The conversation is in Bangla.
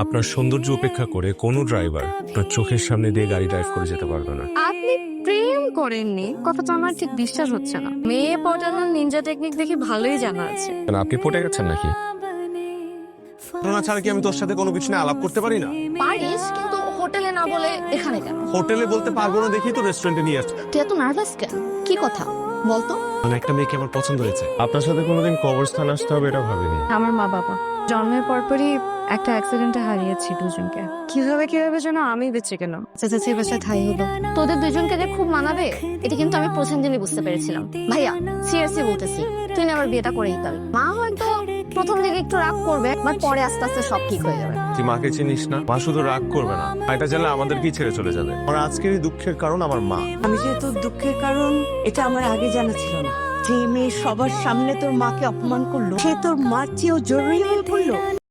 আপনার সৌন্দর্য উপেক্ষা করে কোনো ড্রাইভার আপনার চোখের সামনে দিয়ে গাড়ি ড্রাইভ করে যেতে পারবে না। আপনি প্রেম করেননি কথাটা আমার ঠিক বিশ্বাস হচ্ছে না। মেয়ে পটানোর নিনজা টেকনিক দেখি ভালোই জানা আছে। কেন আপনি পটে গেছেন নাকি? ঘটনা ছাড়া কি আমি তোর সাথে কোনো কিছু নিয়ে আলাপ করতে পারি না? পারিস, কিন্তু হোটেলে না বলে এখানে কেন? হোটেলে বলতে পারবো না দেখি তো রেস্টুরেন্টে নিয়ে আসছে। তুই এত নার্ভাস কেন? কি কথা বলতো? মানে একটা মেয়েকে আমার পছন্দ হয়েছে। আপনার সাথে কোনোদিন কবরস্থান আসতে হবে এটা ভাবিনি। আমার মা বাবা জন্মের পরপরই একটা অ্যাক্সিডেন্টে হারিয়েছি দুজনকে। কিভাবে যেন আমি বেঁচে গেলাম। চাচাচির বাসায় ঠাই হলো। তোদের দুজনকে যে খুব মানাবে এটা কিন্তু আমি প্রথম দিনই বুঝতে পেরেছিলাম। ভাইয়া সিরিয়াসলি বলতেছি, তুই না আবার বিয়েটা করেই দিবি। মা হয়তো প্রথম দিকে একটু রাগ করবে, বাট পরে আস্তে আস্তে সব ঠিক হয়ে যাবে। তুই মাকে চিনিস না? মা শুধু রাগ করবে না, এটা জানলে আমাদেরকেই ছেড়ে চলে যাবে। আমার আজকের এই দুঃখের কারণ আমার মা। আমি যে তোর দুঃখের কারণ এটা আমার আগে জানা ছিল না। যে মেয়ে সবার সামনে তোর মাকে অপমান করলো, সে তোর মার চেয়েও জরুরি হয়ে পড়লো।